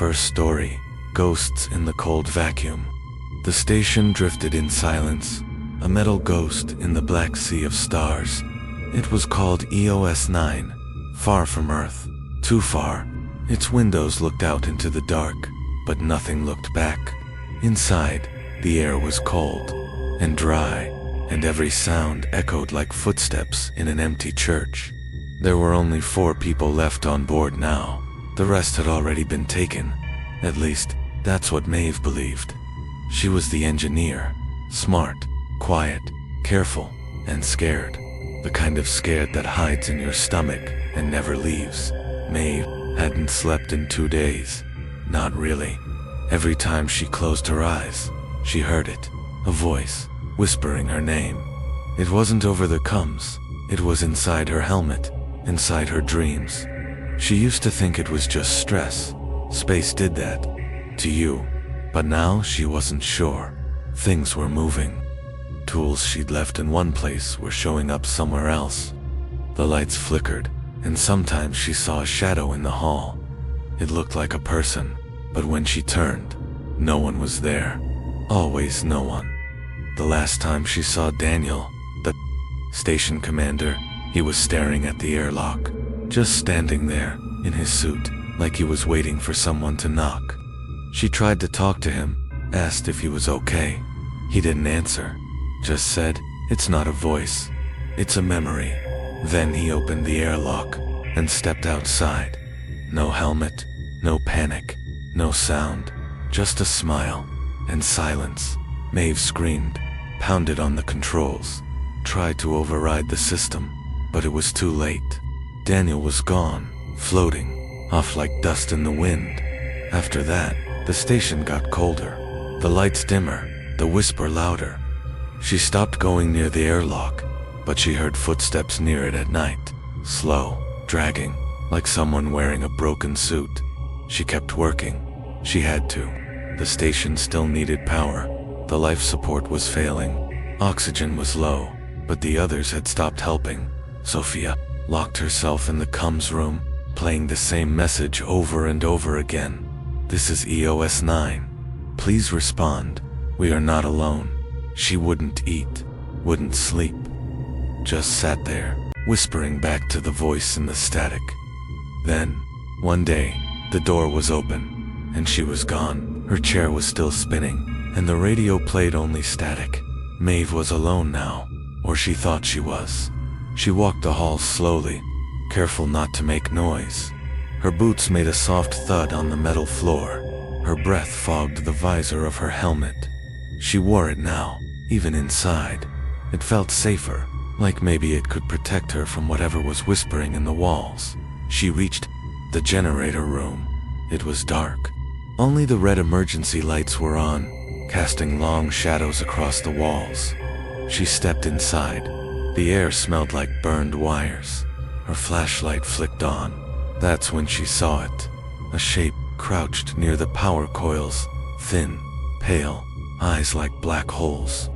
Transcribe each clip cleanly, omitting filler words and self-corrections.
First story, Ghosts in the Cold Vacuum. The station drifted in silence, a metal ghost in the black sea of stars. It was called EOS 9, far from Earth, too far. Its windows looked out into the dark, but nothing looked back. Inside, the air was cold and dry, and every sound echoed like footsteps in an empty church. There were only 4 people left on board now. The rest had already been taken. At least, that's what Maeve believed. She was the engineer, smart, quiet, careful, and scared. The kind of scared that hides in your stomach and never leaves. Maeve hadn't slept in 2 days. Not really. Every time she closed her eyes, she heard it, a voice, whispering her name. It wasn't over the comms, it was inside her helmet, inside her dreams. She used to think it was just stress. Space did that to you. But now she wasn't sure. Things were moving. Tools she'd left in one place were showing up somewhere else. The lights flickered, and sometimes she saw a shadow in the hall. It looked like a person, but when she turned, no one was there. Always no one. The last time she saw Daniel, the station commander, he was staring at the airlock, just standing there, in his suit, like he was waiting for someone to knock. She tried to talk to him, asked if he was okay. He didn't answer, just said, "It's not a voice, it's a memory." Then he opened the airlock and stepped outside. No helmet, no panic, no sound, just a smile and silence. Maeve screamed, pounded on the controls, tried to override the system, but it was too late. Daniel was gone, floating, off like dust in the wind. After that, the station got colder, the lights dimmer, the whisper louder. She stopped going near the airlock, but she heard footsteps near it at night, slow, dragging, like someone wearing a broken suit. She kept working. She had to. The station still needed power. The life support was failing. Oxygen was low, but the others had stopped helping. Sophia locked herself in the comms room, playing the same message over and over again. "This is EOS 9. Please respond. We are not alone." She wouldn't eat, wouldn't sleep. Just sat there, whispering back to the voice in the static. Then, one day, the door was open, and she was gone. Her chair was still spinning, and the radio played only static. Maeve was alone now, or she thought she was. She walked the halls slowly, careful not to make noise. Her boots made a soft thud on the metal floor. Her breath fogged the visor of her helmet. She wore it now, even inside. It felt safer, like maybe it could protect her from whatever was whispering in the walls. She reached the generator room. It was dark. Only the red emergency lights were on, casting long shadows across the walls. She stepped inside. The air smelled like burned wires. Her flashlight flicked on. That's when she saw it. A shape crouched near the power coils, thin, pale, eyes like black holes.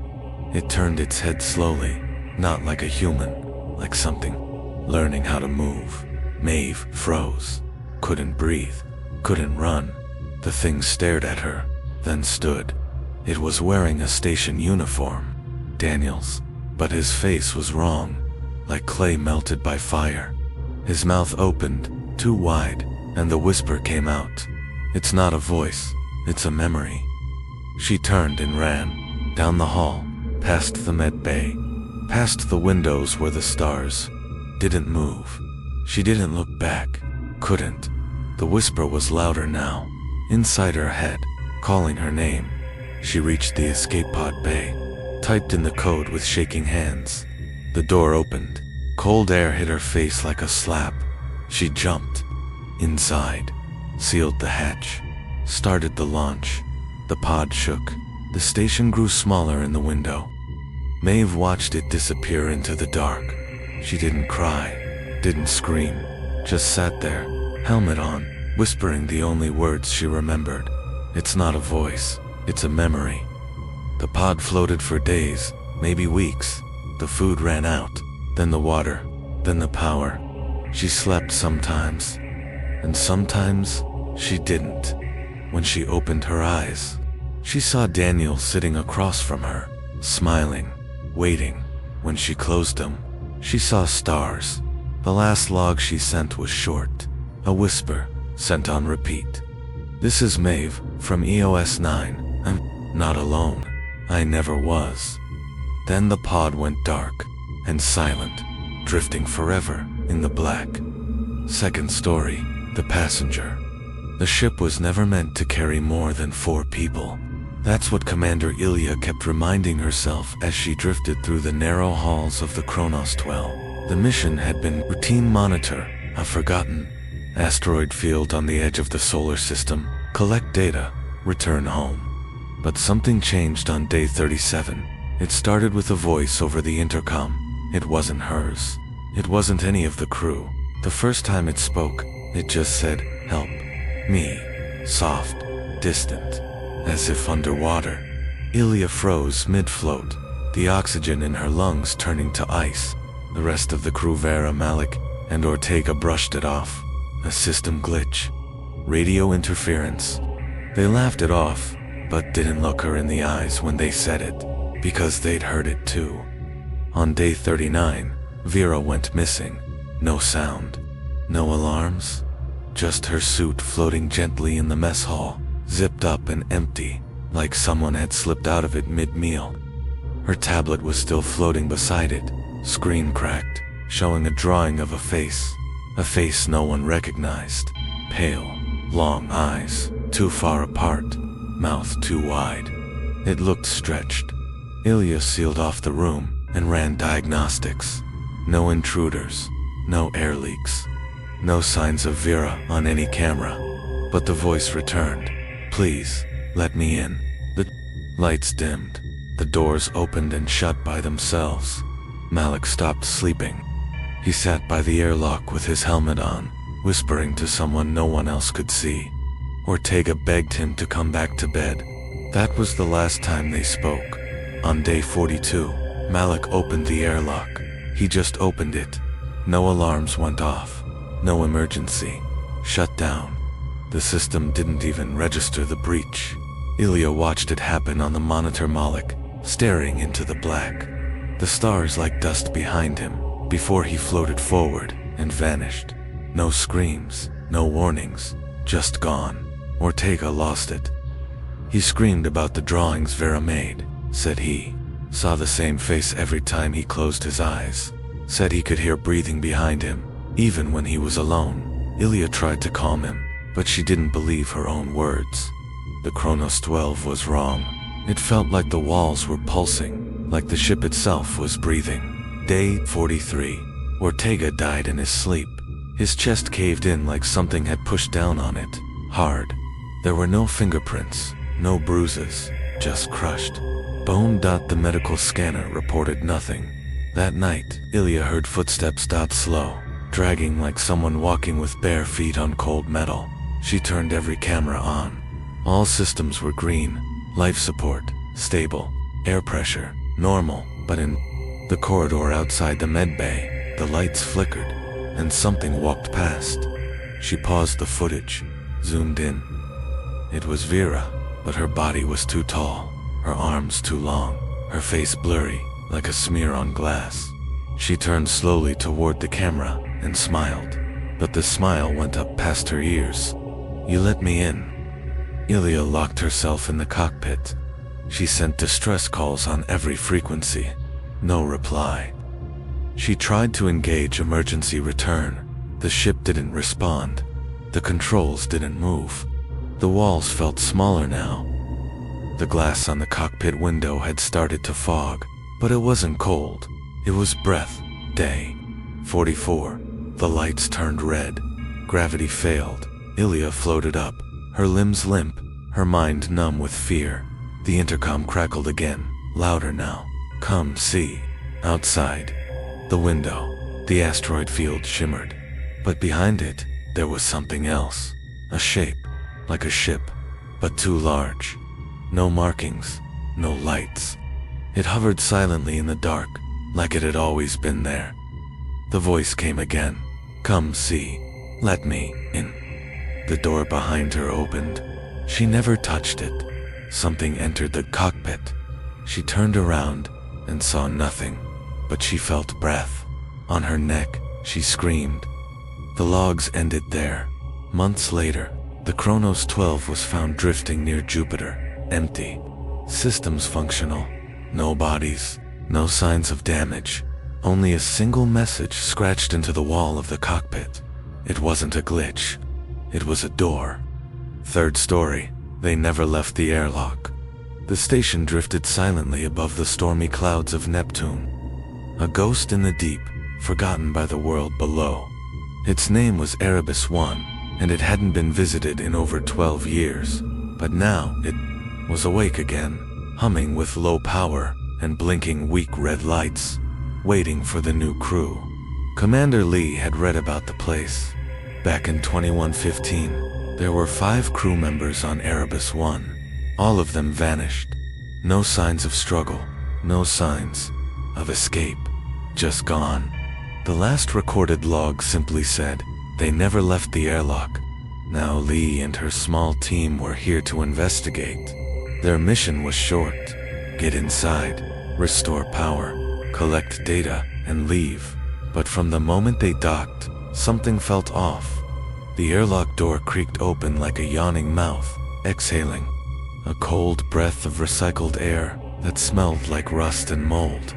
It turned its head slowly, not like a human, like something learning how to move. Maeve froze, couldn't breathe, couldn't run. The thing stared at her, then stood. It was wearing a station uniform, Daniel's, but his face was wrong, like clay melted by fire. His mouth opened, too wide, and the whisper came out. "It's not a voice, it's a memory." She turned and ran, down the hall, past the med bay, past the windows where the stars didn't move. She didn't look back, couldn't. The whisper was louder now, inside her head, calling her name. She reached the escape pod bay, typed in the code with shaking hands. The door opened. Cold air hit her face like a slap. She jumped. Inside, sealed the hatch, started the launch. The pod shook. The station grew smaller in the window. Maeve watched it disappear into the dark. She didn't cry, didn't scream, just sat there, helmet on, whispering the only words she remembered. "It's not a voice, it's a memory." The pod floated for days, maybe weeks. The food ran out, then the water, then the power. She slept sometimes, and sometimes she didn't. When she opened her eyes, she saw Daniel sitting across from her, smiling, waiting. When she closed them, she saw stars. The last log she sent was short, a whisper, sent on repeat. "This is Maeve, from EOS 9. I'm not alone. I never was." Then the pod went dark and silent, drifting forever in the black. Second story, the passenger. The ship was never meant to carry more than 4 people. That's what Commander Ilya kept reminding herself as she drifted through the narrow halls of the Kronos 12. The mission had been routine monitor a forgotten asteroid field on the edge of the solar system, collect data, return home. But something changed on day 37. It started with a voice over the intercom. It wasn't hers. It wasn't any of the crew. The first time it spoke, it just said, "Help me." Soft, distant, as if underwater. Ilya froze mid-float, the oxygen in her lungs turning to ice. The rest of the crew, Vera, Malik, and Ortega, brushed it off. A system glitch. Radio interference. They laughed it off, but didn't look her in the eyes when they said it, because they'd heard it too. On day 39, Vera went missing. No sound. No alarms. Just her suit floating gently in the mess hall, zipped up and empty, like someone had slipped out of it mid-meal. Her tablet was still floating beside it, screen cracked, showing a drawing of a face no one recognized. Pale, long eyes, too far apart, mouth too wide. It looked stretched. Ilya sealed off the room and ran diagnostics. No intruders, no air leaks, no signs of Vera on any camera. But the voice returned. "Please, let me in." The lights dimmed. The doors opened and shut by themselves. Malik stopped sleeping. He sat by the airlock with his helmet on, whispering to someone no one else could see. Ortega begged him to come back to bed. That was the last time they spoke. On day 42, Malik opened the airlock. He just opened it. No alarms went off. No emergency. Shut down. The system didn't even register the breach. Ilya watched it happen on the monitor, Malik, staring into the black. The stars like dust behind him, before he floated forward and vanished. No screams, no warnings, just gone. Ortega lost it. He screamed about the drawings Vera made, said he saw the same face every time he closed his eyes. Said he could hear breathing behind him, even when he was alone. Ilya tried to calm him, but she didn't believe her own words. The Kronos 12 was wrong. It felt like the walls were pulsing, like the ship itself was breathing. Day 43. Ortega died in his sleep. His chest caved in like something had pushed down on it, hard. There were no fingerprints, no bruises, just crushed bone. The medical scanner reported nothing. That night, Ilya heard footsteps. Slow, dragging like someone walking with bare feet on cold metal. She turned every camera on. All systems were green. Life support, stable. Air pressure, normal. But in the corridor outside the med bay, the lights flickered, and something walked past. She paused the footage, zoomed in. It was Vera, but her body was too tall, her arms too long, her face blurry, like a smear on glass. She turned slowly toward the camera and smiled, but the smile went up past her ears. "You let me in." Ilya locked herself in the cockpit. She sent distress calls on every frequency. No reply. She tried to engage emergency return. The ship didn't respond. The controls didn't move. The walls felt smaller now. The glass on the cockpit window had started to fog, but it wasn't cold. It was breath. Day 44. The lights turned red. Gravity failed. Ilya floated up, her limbs limp, her mind numb with fear. The intercom crackled again, louder now. "Come see." Outside the window, the asteroid field shimmered. But behind it, there was something else. A shape, like a ship, but too large. No markings, no lights. It hovered silently in the dark, like it had always been there. The voice came again. "Come see. Let me in." The door behind her opened. She never touched it. Something entered the cockpit. She turned around and saw nothing, but she felt breath. On her neck, she screamed. The logs ended there. Months later, the Kronos 12 was found drifting near Jupiter, empty. Systems functional. No bodies, no signs of damage. Only a single message scratched into the wall of the cockpit. It wasn't a glitch. It was a door. Third story. They never left the airlock. The station drifted silently above the stormy clouds of Neptune. A ghost in the deep, forgotten by the world below. Its name was Erebus 1, and it hadn't been visited in over 12 years. But now, it was awake again, humming with low power and blinking weak red lights, waiting for the new crew. Commander Lee had read about the place. Back in 2115, there were 5 crew members on Erebus 1. All of them vanished. No signs of struggle, no signs of escape, just gone. The last recorded log simply said, they never left the airlock. Now Lee and her small team were here to investigate. Their mission was short. Get inside, restore power, collect data, and leave. But from the moment they docked, something felt off. The airlock door creaked open like a yawning mouth, exhaling a cold breath of recycled air that smelled like rust and mold.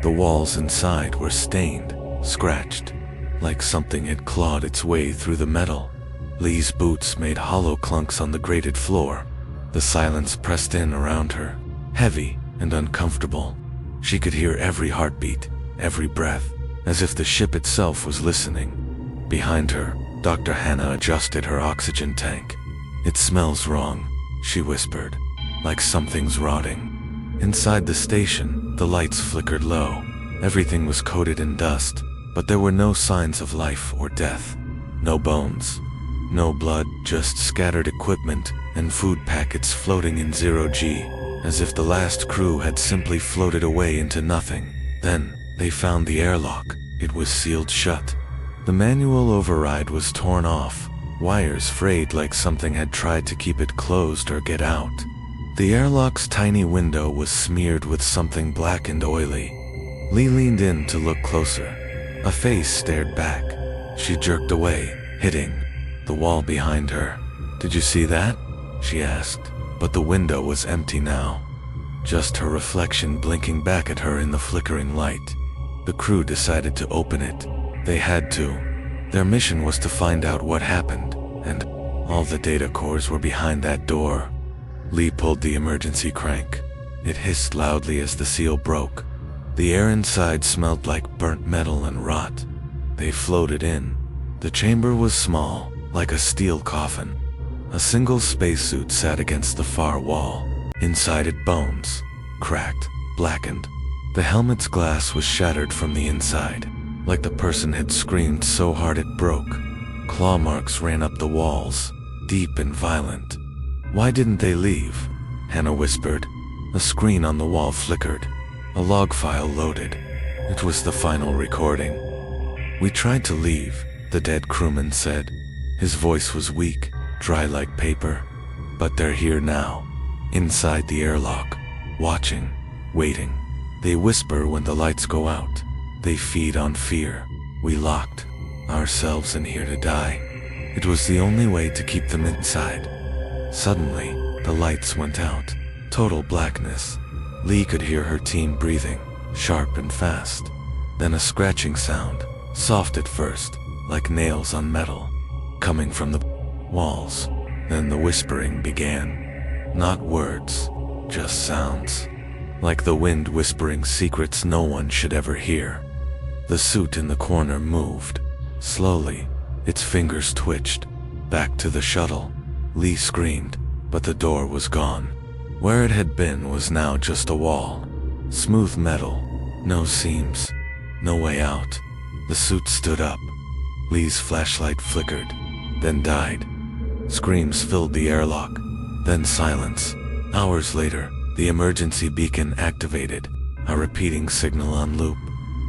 The walls inside were stained, scratched, like something had clawed its way through the metal. Lee's boots made hollow clunks on the grated floor. The silence pressed in around her, heavy and uncomfortable. She could hear every heartbeat, every breath, as if the ship itself was listening. Behind her, Dr. Hannah adjusted her oxygen tank. "It smells wrong," she whispered, "like something's rotting." Inside the station, the lights flickered low. Everything was coated in dust, but there were no signs of life or death. No bones, no blood, just scattered equipment and food packets floating in zero-G, as if the last crew had simply floated away into nothing. Then, they found the airlock. It was sealed shut. The manual override was torn off, wires frayed like something had tried to keep it closed or get out. The airlock's tiny window was smeared with something black and oily. Lee leaned in to look closer. A face stared back. She jerked away, hitting the wall behind her. "Did you see that?" she asked, but the window was empty now. Just her reflection blinking back at her in the flickering light. The crew decided to open it. They had to. Their mission was to find out what happened, and all the data cores were behind that door. Lee pulled the emergency crank. It hissed loudly as the seal broke. The air inside smelled like burnt metal and rot. They floated in. The chamber was small, like a steel coffin. A single spacesuit sat against the far wall. Inside it, bones, cracked, blackened. The helmet's glass was shattered from the inside, like the person had screamed so hard it broke. Claw marks ran up the walls, deep and violent. "Why didn't they leave?" Hannah whispered. A screen on the wall flickered. A log file loaded. It was the final recording. "We tried to leave," the dead crewman said. His voice was weak, dry like paper. "But they're here now, inside the airlock, watching, waiting. They whisper when the lights go out. They feed on fear. We locked ourselves in here to die. It was the only way to keep them inside." Suddenly, the lights went out. Total blackness. Lee could hear her team breathing, sharp and fast. Then a scratching sound, soft at first, like nails on metal, coming from the walls. Then the whispering began. Not words, just sounds. Like the wind whispering secrets no one should ever hear. The suit in the corner moved. Slowly, its fingers twitched. Back to the shuttle. Lee screamed, but the door was gone. Where it had been was now just a wall. Smooth metal, no seams, no way out. The suit stood up. Lee's flashlight flickered, then died. Screams filled the airlock, then silence. Hours later, the emergency beacon activated, a repeating signal on loop.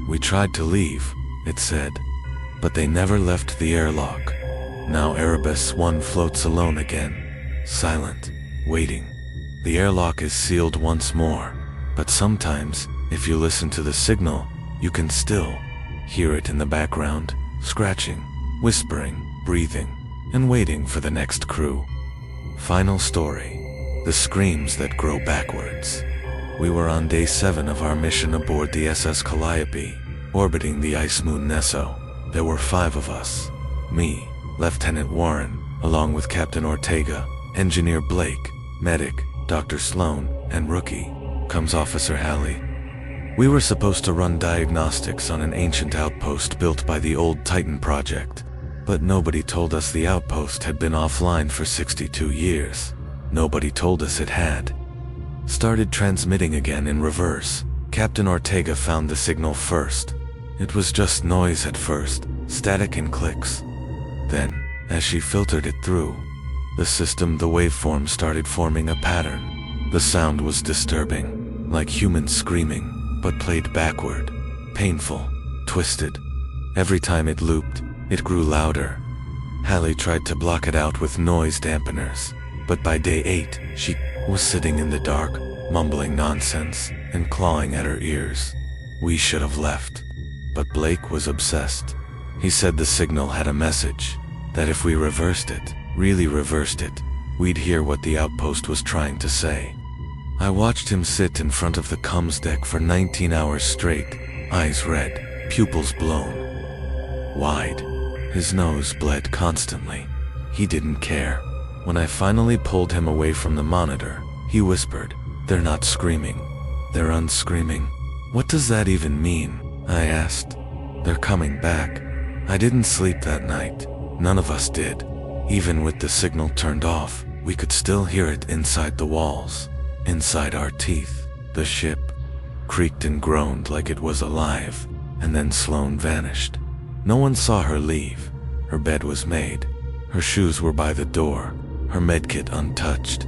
"We tried to leave," it said, "but they never left the airlock. Now Erebus 1 floats alone again, silent, waiting. The airlock is sealed once more, but sometimes, if you listen to the signal, you can still hear it in the background, scratching, whispering, breathing, and waiting for the next crew. Final story. The screams that grow backwards. We were on day 7 of our mission aboard the SS Calliope, orbiting the ice moon Neso. There were 5 of us. Me, Lieutenant Warren, along with Captain Ortega, Engineer Blake, Medic, Dr. Sloan, and Rookie, comes Officer Halley. We were supposed to run diagnostics on an ancient outpost built by the old Titan project, but nobody told us the outpost had been offline for 62 years. Nobody told us it had. Started transmitting again in reverse. Captain Ortega found the signal first. It was just noise at first, static and clicks. Then, as she filtered it through the system, the waveform started forming a pattern. The sound was disturbing, like humans screaming, but played backward, painful, twisted. Every time it looped, it grew louder. Halley tried to block it out with noise dampeners, but by day 8, she was sitting in the dark, mumbling nonsense and clawing at her ears. We should have left, but Blake was obsessed. He said the signal had a message, that if we reversed it, really reversed it, we'd hear what the outpost was trying to say. I watched him sit in front of the comms deck for 19 hours straight, eyes red, pupils blown wide. His nose bled constantly. He didn't care. When I finally pulled him away from the monitor, he whispered, "They're not screaming. They're unscreaming." "What does that even mean?" I asked. "They're coming back." I didn't sleep that night. None of us did. Even with the signal turned off, we could still hear it inside the walls, inside our teeth. The ship creaked and groaned like it was alive, and then Sloan vanished. No one saw her leave. Her bed was made. Her shoes were by the door, her medkit untouched.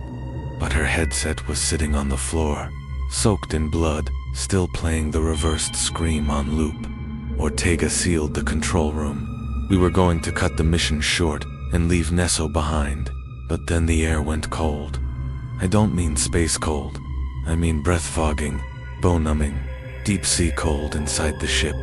But her headset was sitting on the floor, soaked in blood, still playing the reversed scream on loop. Ortega sealed the control room. We were going to cut the mission short and leave Neso behind, but then the air went cold. I don't mean space cold. I mean breath-fogging, bone-numbing, deep-sea cold inside the ship.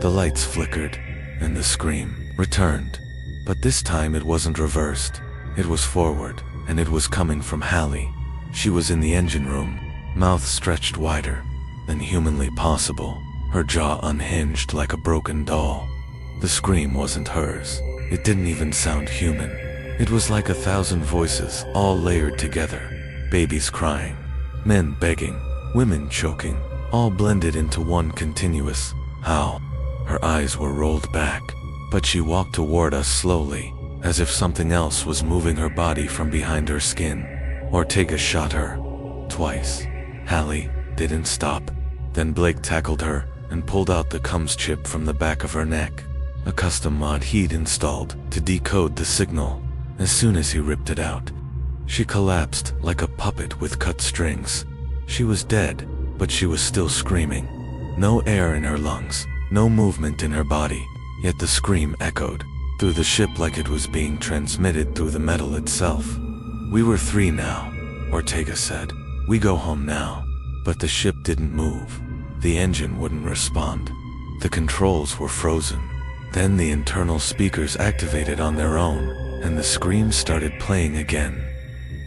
The lights flickered, and the scream returned. But this time it wasn't reversed. It was forward, and it was coming from Halley. She was in the engine room, mouth stretched wider than humanly possible, her jaw unhinged like a broken doll. The scream wasn't hers. It didn't even sound human. It was like 1,000 voices, all layered together. Babies crying, men begging, women choking, all blended into one continuous howl. Her eyes were rolled back, but she walked toward us slowly, as if something else was moving her body from behind her skin. Ortega shot her. Twice. Halley didn't stop. Then Blake tackled her and pulled out the comms chip from the back of her neck, a custom mod he'd installed to decode the signal. As soon as he ripped it out, she collapsed like a puppet with cut strings. She was dead, but she was still screaming. No air in her lungs, no movement in her body, yet the scream echoed through the ship like it was being transmitted through the metal itself. "We were 3 now," Ortega said. "We go home now." But the ship didn't move. The engine wouldn't respond. The controls were frozen. Then the internal speakers activated on their own, and the scream started playing again.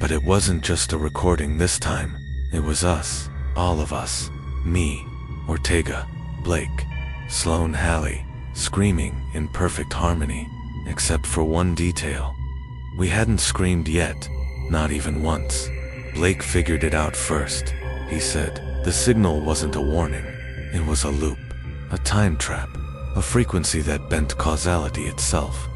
But it wasn't just a recording this time. It was us, all of us. Me, Ortega, Blake, Sloan, Halley, screaming in perfect harmony, except for one detail. We hadn't screamed yet, not even once. Blake figured it out first. He said, the signal wasn't a warning. It was a loop, a time trap, a frequency that bent causality itself.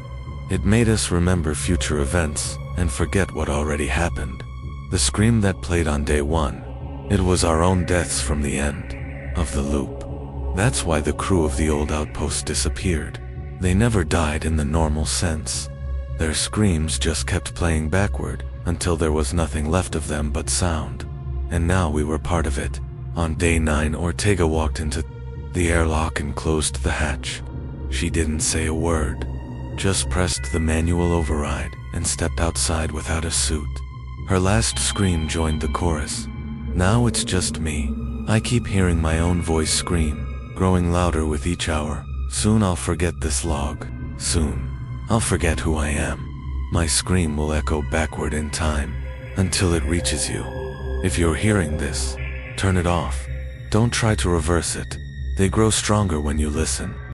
It made us remember future events and forget what already happened. The scream that played on day 1, it was our own deaths from the end of the loop. That's why the crew of the old outpost disappeared. They never died in the normal sense. Their screams just kept playing backward until there was nothing left of them but sound. And now we were part of it. On day 9, Ortega walked into the airlock and closed the hatch. She didn't say a word, just pressed the manual override and stepped outside without a suit. Her last scream joined the chorus. Now it's just me. I keep hearing my own voice scream, growing louder with each hour. Soon I'll forget this log. Soon, I'll forget who I am. My scream will echo backward in time, until it reaches you. If you're hearing this, turn it off. Don't try to reverse it. They grow stronger when you listen.